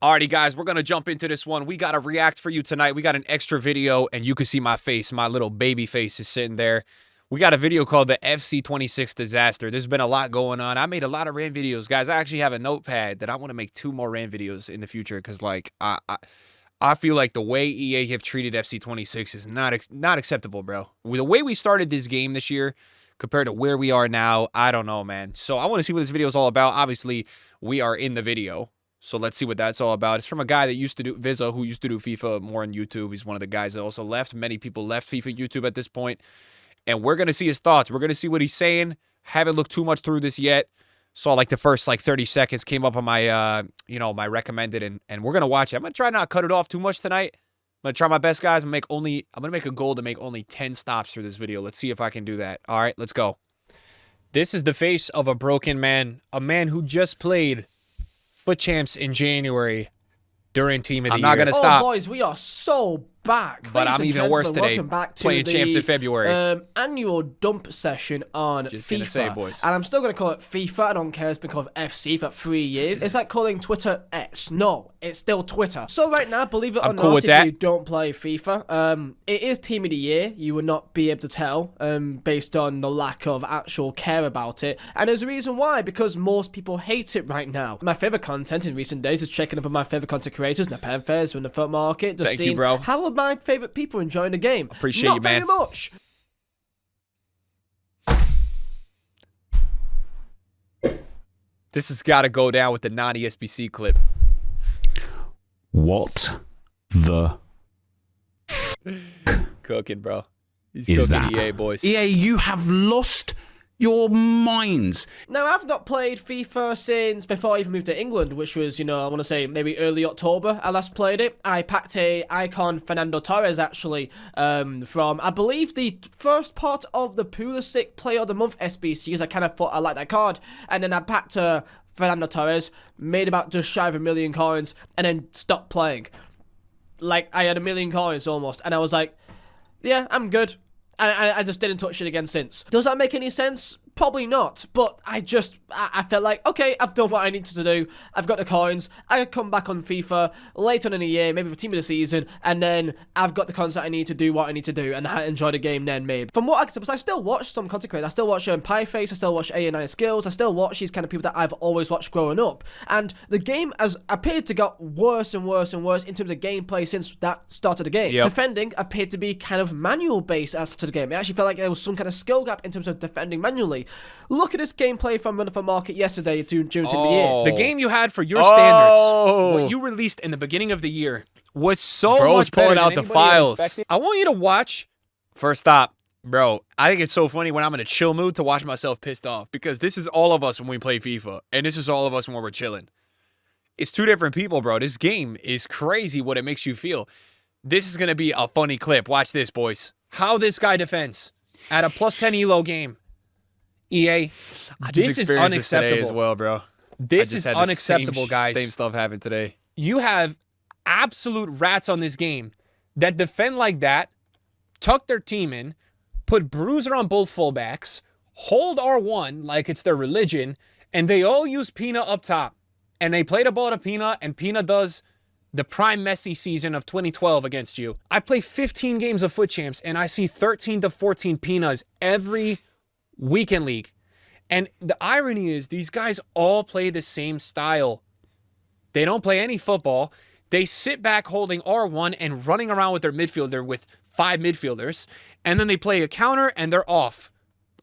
Alrighty, guys, we're going to jump into this one. We got a react for you tonight. We got an extra video, and you can see my face. My little baby face is sitting there. We got a video called the FC26 Disaster. There's been a lot going on. I made a lot of rant videos, guys. I actually have a notepad that I want to make 2 more rant videos in the future because, like, I feel like the way EA have treated FC26 is not acceptable, bro. The way we started this game this year compared to where we are now, I don't know, man. So I want to see what this video is all about. Obviously, we are in the video. So let's see what that's all about. It's from a guy that used to do Visa, who used to do FIFA more on YouTube. He's one of the guys that also left. Many people left FIFA YouTube at this point. And we're going to see his thoughts. We're going to see what he's saying. Haven't looked too much through this yet. Saw like the first 30 seconds came up on my, my recommended. And we're going to watch it. I'm going to try not to cut it off too much tonight. I'm going to try my best, guys. I'm going to make a goal to make only 10 stops through this video. Let's see if I can do that. All right, let's go. This is the face of a broken man. A man who just played Foot Champs in January during Team of the Year. I'm not going to stop. Oh, boys, we are so back. But I'm even worse today, playing Champs in February. Annual dump session on Just FIFA. Gonna say, boys. And I'm still going to call it FIFA. I don't care. It's been called FC for 3 years. It's like calling Twitter X. No, it's still Twitter. So right now, believe it or not, if you don't play FIFA, it is Team of the Year. You would not be able to tell based on the lack of actual care about it. And there's a reason why, because most people hate it right now. My favorite content in recent days is checking up on my favorite content creators, the pen fairs, in the foot market, just seeing how are my favorite people enjoying the game. Appreciate you, man. Not very much. This has got to go down with the non-ESBC clip. What the cooking, bro? He's is cooking, that? EA, boys. EA, you have lost your minds. Now, I've not played FIFA since before I even moved to England, which was, I want to say maybe early October I last played it. I packed a icon Fernando Torres, actually, from, I believe, the first part of the Pulisic Player of the Month SBC, because I kind of thought I liked that card. And then I packed Fernando Torres, made about just shy of 1 million coins, and then stopped playing. Like, I had 1 million coins almost, and I was like, yeah, I'm good. And I just didn't touch it again since. Does that make any sense? Probably not, but I felt like, okay, I've done what I needed to do. I've got the coins. I could come back on FIFA later on in the year, maybe for Team of the Season, and then I've got the content I need to do what I need to do, and I enjoy the game then, maybe. From what I can tell, I still watch some content creators. I still watch Pieface, I still watch A9 Skills, I still watch these kind of people that I've always watched growing up. And the game has appeared to get worse and worse and worse in terms of gameplay since that started the game. Yep. Defending appeared to be kind of manual-based as to the game. It actually felt like there was some kind of skill gap in terms of defending manually. Look at this gameplay from Run for Market yesterday during the year. The game you had for your standards, what you released in the beginning of the year, was so much better pulling than out the anybody files. expected. I want you to watch. First stop, bro. I think it's so funny when I'm in a chill mood to watch myself pissed off, because this is all of us when we play FIFA, and this is all of us when we're chilling. It's 2 different people, bro. This game is crazy what it makes you feel. This is going to be a funny clip. Watch this, boys. How this guy defends at a plus 10 elo game. EA, this is unacceptable as well, bro. This is unacceptable, guys. Same stuff happened today. You have absolute rats on this game that defend like that, tuck their team in, put bruiser on both fullbacks, hold R1 like it's their religion, and they all use Pina up top. And they play the ball to Pina, and Pina does the prime Messi season of 2012 against you. I play 15 games of Foot Champs, and I see 13 to 14 Pinas every weekend league. And the irony is these guys all play the same style. They don't play any football. They sit back holding R1 and running around with their midfielder with 5 midfielders, and then they play a counter and they're off.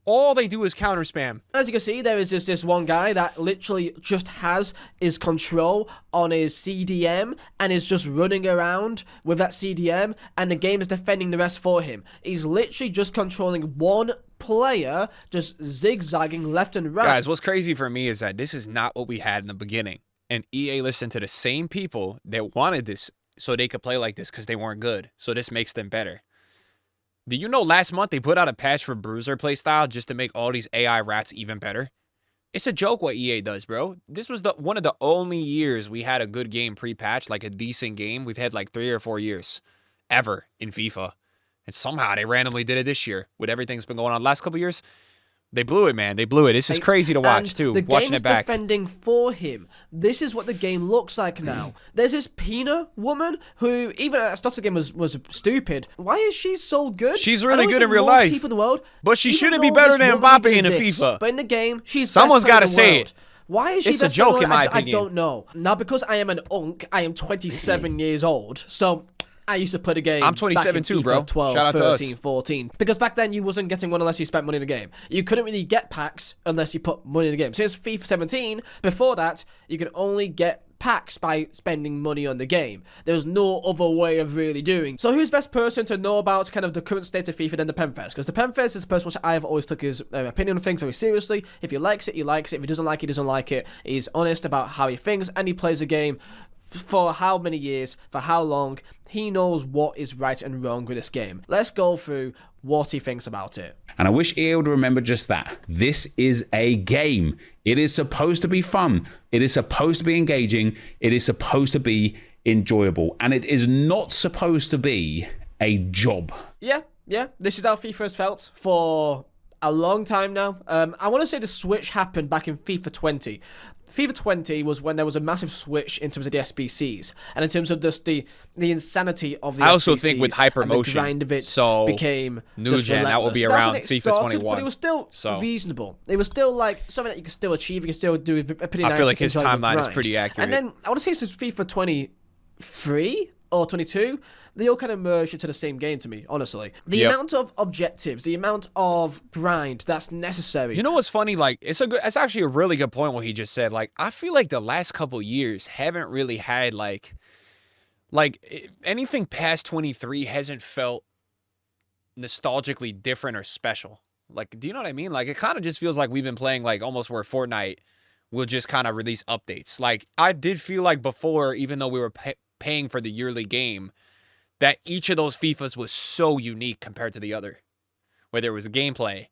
All they do is counter spam. As you can see, there is just this one guy that literally just has his control on his CDM and is just running around with that CDM, and the game is defending the rest for him. He's literally just controlling one player, just zigzagging left and right. Guys, what's crazy for me is that this is not what we had in the beginning. And EA listened to the same people that wanted this so they could play like this because they weren't good. So this makes them better. Do you know last month they put out a patch for Bruiser playstyle just to make all these AI rats even better? It's a joke what EA does, bro. This was one of the only years we had a good game pre-patch, like a decent game. We've had like 3 or 4 years ever in FIFA. And somehow they randomly did it this year with everything that's been going on the last couple years. They blew it, man. They blew it. This is crazy to watch, and too, the watching game's it back. defending for him. This is what the game looks like now. There's this Pina woman who, even at the start of the game, was stupid. Why is she so good? She's I really don't good in think real most life. people in the world But she even shouldn't be know better this than woman Mbappe in even a exists. FIFA. But in the game, she's Someone's got to say it. Why is she It's a best player joke, the in my world? opinion. I don't know. Now, because I am an unk, I am 27 years old, so I used to play the game. I'm 27 too, bro. 12, Shout out to 13, us. 14. Because back then you wasn't getting one unless you spent money in the game. You couldn't really get packs unless you put money in the game. Since FIFA 17, before that, you could only get packs by spending money on the game. There was no other way of really doing. So who's the best person to know about kind of the current state of FIFA than the Penfest? Because the Penfest is the person which I've always took his opinion on things very seriously. If he likes it, he likes it. If he doesn't like it, he doesn't like it. He's honest about how he thinks, and he plays the game for how many years, for how long. He knows what is right and wrong with this game. Let's go through what he thinks about it. And I wish EA would remember just that. This is a game. It is supposed to be fun. It is supposed to be engaging. It is supposed to be enjoyable. And it is not supposed to be a job. Yeah. This is how FIFA has felt for a long time now. I want to say the switch happened back in FIFA 20. FIFA 20 was when there was a massive switch in terms of the SBCs and in terms of just the insanity of the SBCs. I also think with hypermotion, the grind of it so became new just gen, that will be relentless. around That's when it FIFA started, 21. But it was still reasonable. It was still like something that you could still achieve. You could still do a pretty nice. I feel like his enjoyable timeline is grind. pretty accurate. And then I want to say since FIFA 23 or 22, they all kind of merged into the same game to me, honestly. The amount of objectives, the amount of grind that's necessary. You know what's funny? Like, it's actually a really good point what he just said. Like, I feel like the last couple years haven't really had like anything past 23 hasn't felt nostalgically different or special. Like, do you know what I mean? Like, it kind of just feels like we've been playing like almost where Fortnite will just kind of release updates. Like, I did feel like before, even though we were paying for the yearly game, that each of those FIFAs was so unique compared to the other. Whether it was gameplay,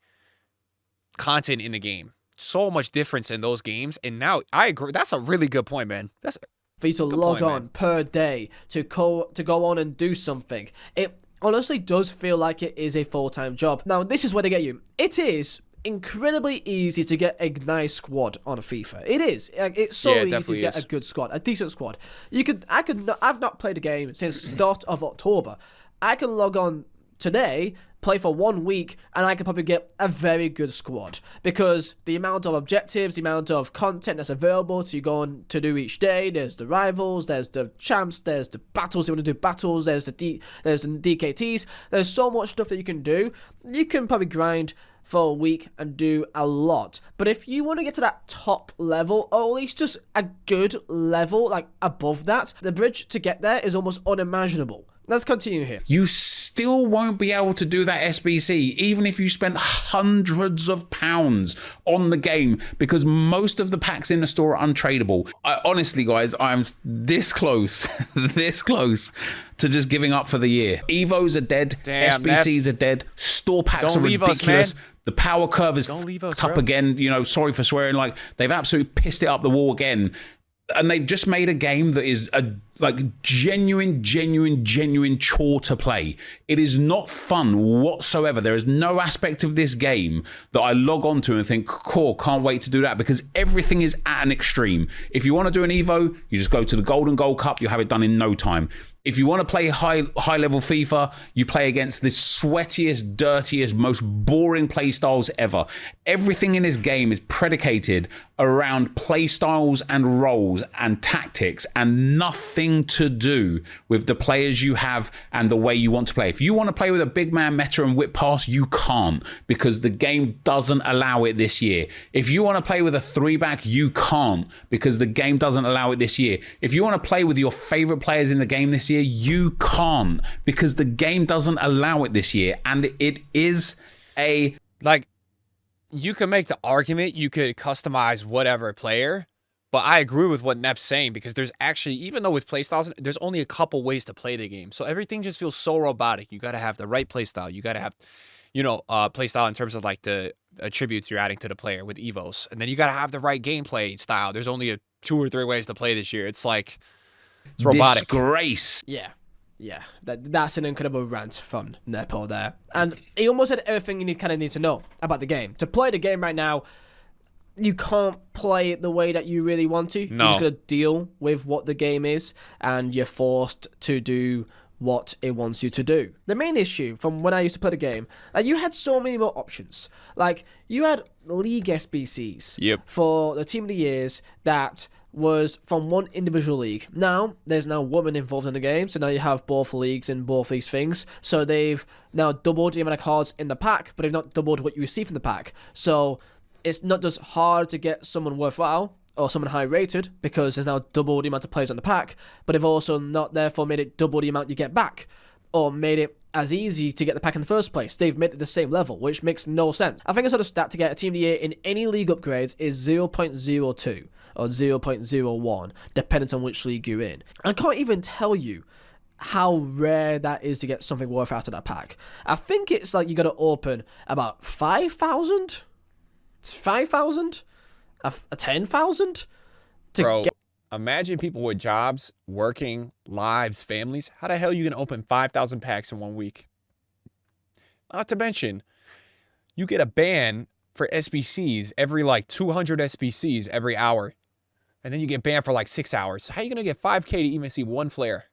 content in the game. So much difference in those games. And now, I agree. That's a really good point, man. That's for you to log on per day, to go on and do something. It honestly does feel like it is a full-time job. Now, this is where they get you. It is incredibly easy to get a nice squad on a FIFA. It is. It's so easy to get a good squad, a decent squad. I've not played a game since the start of October. I can log on today, play for 1 week, and I can probably get a very good squad because the amount of objectives, the amount of content that's available to you go on to do each day. There's the rivals, there's the champs, there's the battles. You want to do battles. There's the DKTs. There's so much stuff that you can do. You can probably grind for a week and do a lot. But if you want to get to that top level, or at least just a good level, like above that, the bridge to get there is almost unimaginable. Let's continue here. You still won't be able to do that SBC, even if you spent hundreds of pounds on the game, because most of the packs in the store are untradeable. Honestly, guys, I'm this close, this close to just giving up for the year. Evos are dead, SBCs are dead, store packs are ridiculous. The power curve is up again. You know, sorry for swearing. Like, they've absolutely pissed it up the wall again. And they've just made a game that is a genuine chore to play. It is not fun whatsoever. There is no aspect of this game that I log on to and think, cool, can't wait to do that, because everything is at an extreme. If you want to do an Evo, you just go to the Golden Goal Cup, you have it done in no time. If you want to play high level FIFA, you play against the sweatiest, dirtiest, most boring play styles ever. Everything in this game is predicated around play styles and roles and tactics, and nothing to do with the players you have and the way you want to play. If you want to play with a big man meta and whip pass, you can't, because the game doesn't allow it this year. If you want to play with a 3-back, you can't, because the game doesn't allow it this year. If you want to play with your favorite players in the game this year, you can't, because the game doesn't allow it this year. And it is a... Like, you can make the argument you could customize whatever player, but I agree with what Nep's saying, because there's actually, even though with playstyles, there's only a couple ways to play the game. So everything just feels so robotic. You got to have the right playstyle. You got to have, you know, playstyle in terms of like the attributes you're adding to the player with Evos. And then you got to have the right gameplay style. There's only 2 or 3 ways to play this year. It's like, it's robotic. Disgrace. Yeah. Yeah, that's an incredible rant from Nepo there. And he almost said everything you kind of need to know about the game. To play the game right now, you can't play it the way that you really want to. No. You're just going to deal with what the game is, and you're forced to do what it wants you to do. The main issue from when I used to play the game, you had so many more options. Like, you had league SBCs for the Team of the Years that was from one individual league. Now, there's now women involved in the game, so now you have both leagues in both these things. So they've now doubled the amount of cards in the pack, but they've not doubled what you receive from the pack. So it's not just hard to get someone worthwhile or someone high rated because there's now double the amount of players on the pack, but they've also not therefore made it double the amount you get back or made it as easy to get the pack in the first place. They've made it the same level, which makes no sense. I think a sort of stat to get a Team of the Year in any league upgrades is 0.02 or 0.01, depending on which league you're in. I can't even tell you how rare that is to get something worth out of that pack. I think it's like you got to open about 5,000? 5,000? 10,000? Bro, imagine people with jobs, working, lives, families. How the hell are you going to open 5,000 packs in 1 week? Not to mention, you get a ban for SBCs every like 200 SBCs every hour. And then you get banned for like 6 hours. How are you going to get 5K to even see one flare?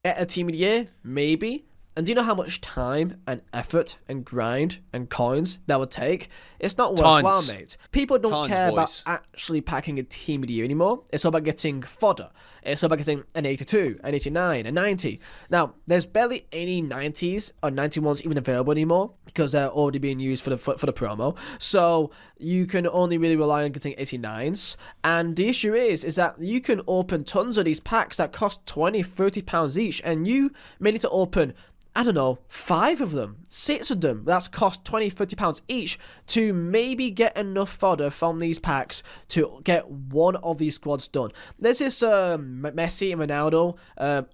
At a Team of the Year? Maybe. And do you know how much time and effort and grind and coins that would take? It's not worthwhile, mate. People don't care about actually packing a Team of the Year anymore. It's all about getting fodder. It's all about getting an 82, an 89, a 90. Now, there's barely any 90s or 91s even available anymore because they're already being used for the promo. So you can only really rely on getting 89s. And the issue is that you can open tons of these packs that cost 20, 30 pounds each, and you may need to open, I don't know, 5 of them, 6 of them, that's cost 20, 30 pounds each to maybe get enough fodder from these packs to get one of these squads done. There's this Messi and Ronaldo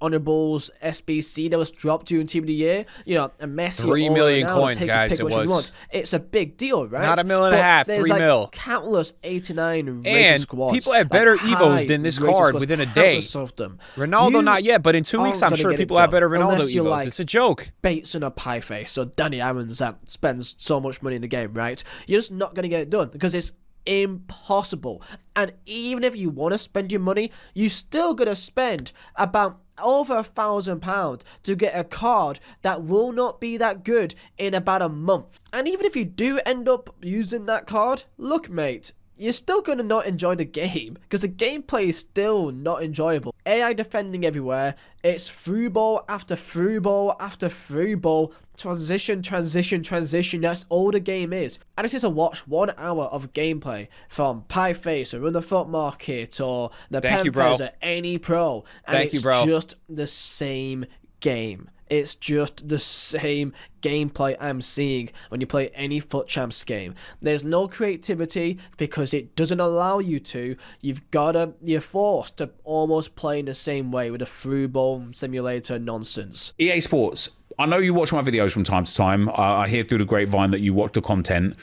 Honorables SBC that was dropped during Team of the Year. You know, a Messi 3 million Ronaldo, coins, guys, it was. It's a big deal, right? Not $1.5 million, 3 mil. Countless 89 rated and squads. People have better Evos than this card within a day. Of them. Ronaldo, not yet, but in 2 weeks, I'm sure people have better Ronaldo Evos. Like it's a joke. Bates and a pie face, so Danny Aaron's that spends so much money in the game, right? You're just not going to get it done because it's impossible. And even if you want to spend your money, you still got to spend about over £1,000 to get a card that will not be that good in about a month. And even if you do end up using that card, look, mate, you're still going to not enjoy the game because the gameplay is still not enjoyable. AI defending everywhere. It's through ball after through ball after through ball. Transition. That's all the game is. I just need to watch 1 hour of gameplay from Pieface or Run the Thought Market or the Panthers or any pro. And it's just the same game. It's just the same gameplay I'm seeing when you play any FUT Champs game. There's no creativity because it doesn't allow you to. You're forced to almost play in the same way with a through ball simulator nonsense. EA Sports, I know you watch my videos from time to time. I hear through the grapevine that you watch the content.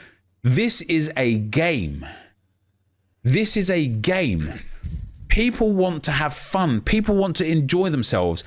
This is a game. This is a game. People want to have fun. People want to enjoy themselves.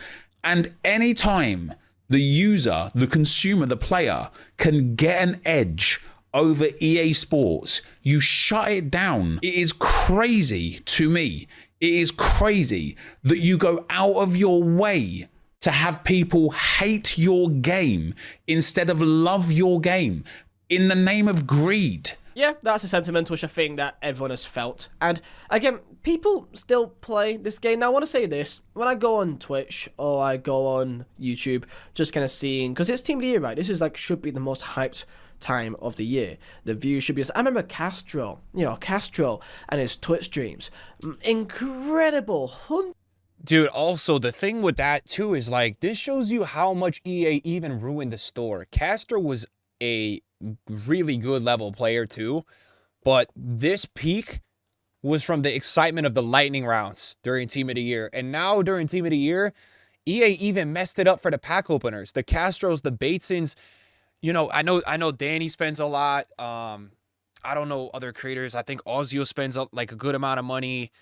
And anytime the user, the consumer, the player can get an edge over EA Sports, you shut it down. It is crazy to me. It is crazy that you go out of your way to have people hate your game instead of love your game in the name of greed. Yeah, that's a sentimental thing that everyone has felt. And again, people still play this game. Now, I want to say this. When I go on Twitch or I go on YouTube, just kind of seeing, because it's Team of the Year, right? This is like, should be the most hyped time of the year. The views should be, I remember Castro and his Twitch streams. Incredible. Dude, also, the thing with that, too, is like, this shows you how much EA even ruined the store. Castro was a really good level player too, but this peak was from the excitement of the lightning rounds during Team of the Year. And now during Team of the Year, EA even messed it up for the pack openers, the Castros, the Batesons. You know, I know Danny spends a lot. I don't know other creators. I think Ozio spends like a good amount of money.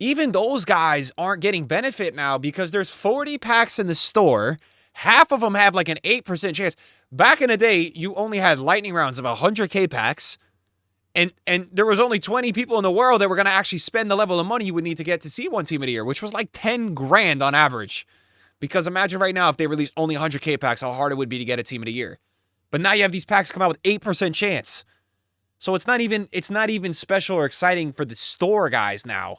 even those guys aren't getting benefit now because there's 40 packs in the store. Half of them have like an 8% chance. Back in the day, you only had lightning rounds of 100K packs. And there was only 20 people in the world that were going to actually spend the level of money you would need to get to see one team of the year, which was like 10 grand on average. Because imagine right now if they released only 100K packs, how hard it would be to get a team of the year. But now you have these packs come out with 8% chance. So it's not even special or exciting for the store guys now.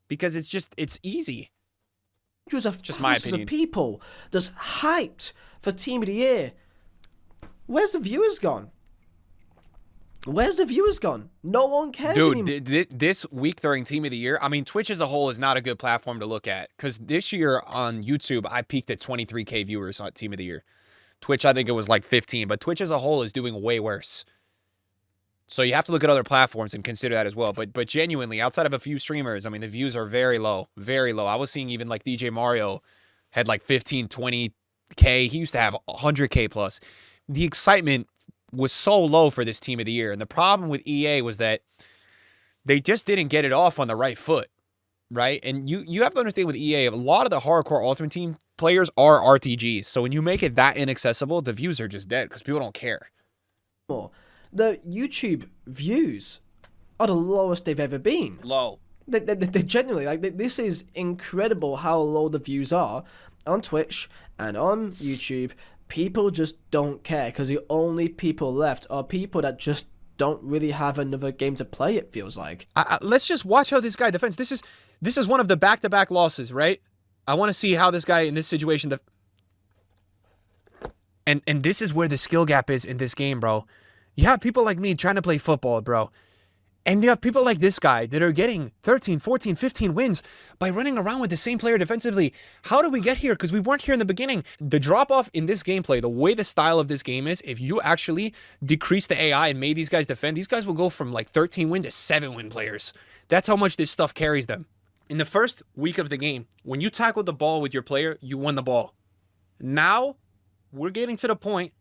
Because it's easy. Just my opinion. Of people just hyped for team of the year. Where's the viewers gone? Where's the viewers gone? No one cares anymore. Dude, this week during Team of the Year, I mean, Twitch as a whole is not a good platform to look at. Because this year on YouTube, I peaked at 23K viewers on Team of the Year. Twitch, I think it was like 15. But Twitch as a whole is doing way worse. So you have to look at other platforms and consider that as well. But genuinely, outside of a few streamers, I mean, the views are very low. Very low. I was seeing even like DJ Mario had like 15, 20K. He used to have 100K plus. The excitement was so low for this Team of the Year. And the problem with EA was that they just didn't get it off on the right foot, right? And you have to understand with EA, a lot of the hardcore Ultimate Team players are RTGs. So when you make it that inaccessible, the views are just dead because people don't care. The YouTube views are the lowest they've ever been. Low. They genuinely, like, this is incredible how low the views are on Twitch and on YouTube. People just don't care because the only people left are people that just don't really have another game to play, it feels like. Let's just watch how this guy defends. This is one of the back-to-back losses, right? I want to see how this guy in this situation... And this is where the skill gap is in this game, bro. You have people like me trying to play football, bro. And you have people like this guy that are getting 13, 14, 15 wins by running around with the same player defensively. How do we get here? Because we weren't here in the beginning. The drop-off in this gameplay, the way the style of this game is, if you actually decrease the AI and made these guys defend, these guys will go from like 13-win to 7-win players. That's how much this stuff carries them. In the first week of the game, when you tackled the ball with your player, you won the ball. Now, we're getting to the point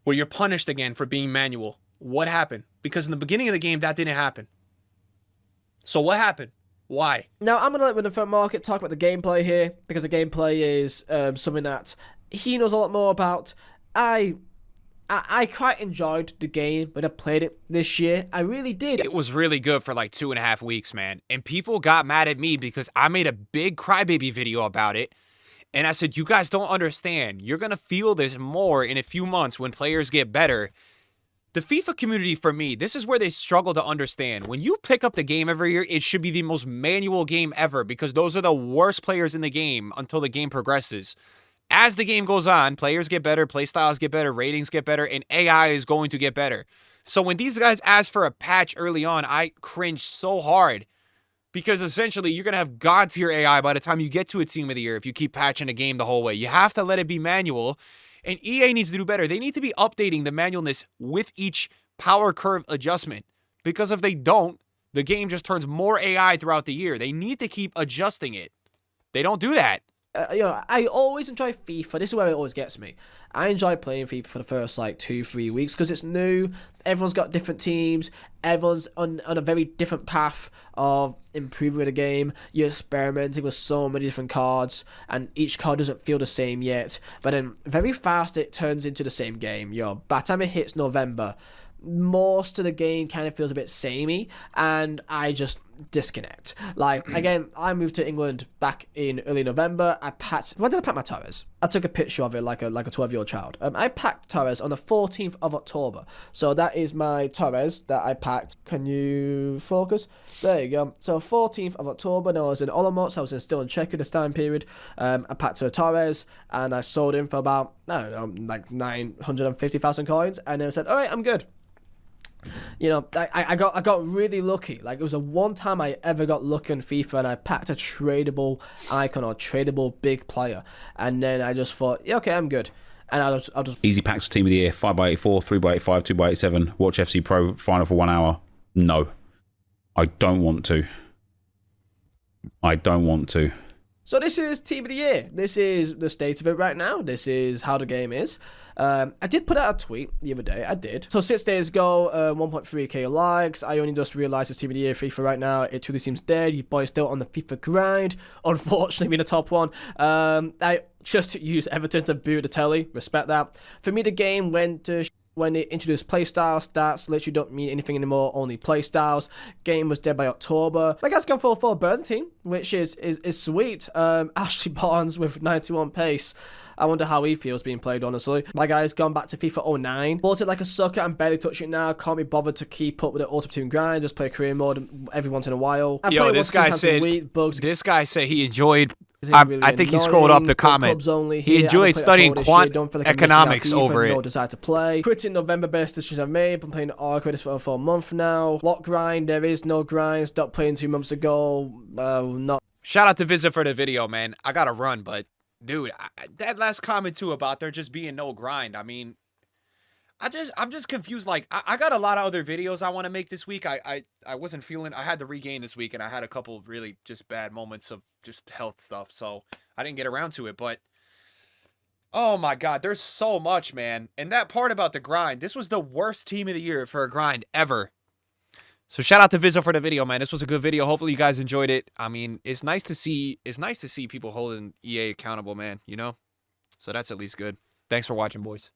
where you're punished again for being manual. What happened? Because in the beginning of the game, that didn't happen. So what happened? Why? Now, I'm going to let Winifred Market talk about the gameplay here, because the gameplay is something that he knows a lot more about. I quite enjoyed the game when I played it this year. I really did. It was really good for like 2.5 weeks, man. And people got mad at me because I made a big crybaby video about it. And I said, you guys don't understand. You're going to feel this more in a few months when players get better. The FIFA community, for me, this is where they struggle to understand. When you pick up the game every year, it should be the most manual game ever because those are the worst players in the game until the game progresses. As the game goes on, players get better, play styles get better, ratings get better, and AI is going to get better. So when these guys asked for a patch early on, I cringed so hard because essentially you're going to have God-tier AI by the time you get to a team of the year if you keep patching a game the whole way. You have to let it be manual. And EA needs to do better. They need to be updating the manualness with each power curve adjustment. Because if they don't, the game just turns more AI throughout the year. They need to keep adjusting it. They don't do that. I always enjoy FIFA. This is where it always gets me. I enjoy playing FIFA for the first like 2-3 weeks because it's new. Everyone's got different teams. Everyone's on a very different path of improving the game. You're experimenting with so many different cards, and each card doesn't feel the same yet. But then very fast it turns into the same game. By the time it hits November, most of the game kind of feels a bit samey, and I just disconnect. Like, again, I moved to England back in early November. When did I pack my Torres? I took a picture of it like a 12-year-old child. I packed Torres on the 14th of October. So that is my Torres that I packed. Can you focus? There you go. So 14th of October, and I was in Olomouc. I was still in Czech at this time period. I packed a Torres, and I sold him for about, I don't know, like 950,000 coins. And then I said, all right, I'm good. I got really lucky. Like, it was the one time I ever got lucky in FIFA, and I packed a tradable icon or tradable big player, and then I just thought, yeah, okay, I'm good. And I'll just easy packs for Team of the Year: 5x84, 3x85, 2x87. Watch FC Pro final for 1 hour. No, I don't want to. So this is Team of the Year. This is the state of it right now. This is how the game is. I did put out a tweet the other day. I did. So 6 days ago, 1.3k likes. I only just realised it's Team of the Year FIFA right now. It truly seems dead. Your boy's still on the FIFA grind. Unfortunately, being the top one. I just used Everton to boot the telly. Respect that. For me, the game went to when they introduced playstyle stats. Literally don't mean anything anymore, only playstyles. Game was dead by October. My guy's gone for a burn team, which is sweet. Ashley Barnes with 91 pace. I wonder how he feels being played, honestly. My guy's gone back to FIFA 09. Bought it like a sucker. I'm barely touching it now. Can't be bothered to keep up with the auto team grind. Just play career mode every once in a while. Yo, this guy said he enjoyed. I think he scrolled up the comment. He enjoyed studying quant economics over it. No desire to play. Quitting November, best decision I've made. Been playing Arc for a month now. What grind? There is no grind. Stopped playing 2 months ago. Not. Shout out to Visit for the video, man. I gotta run, but dude, that last comment too about there just being no grind. I mean, I'm just confused. Like, I got a lot of other videos I want to make this week. I wasn't feeling. I had to regain this week, and I had a couple really just bad moments of just health stuff, so I didn't get around to it. But oh my God, there's so much, man. And that part about the grind, this was the worst Team of the Year for a grind ever. So shout out to Vizzo for the video, man. This was a good video. Hopefully you guys enjoyed it. I mean, it's nice to see people holding EA accountable, man, you know? So that's at least good. Thanks for watching, boys.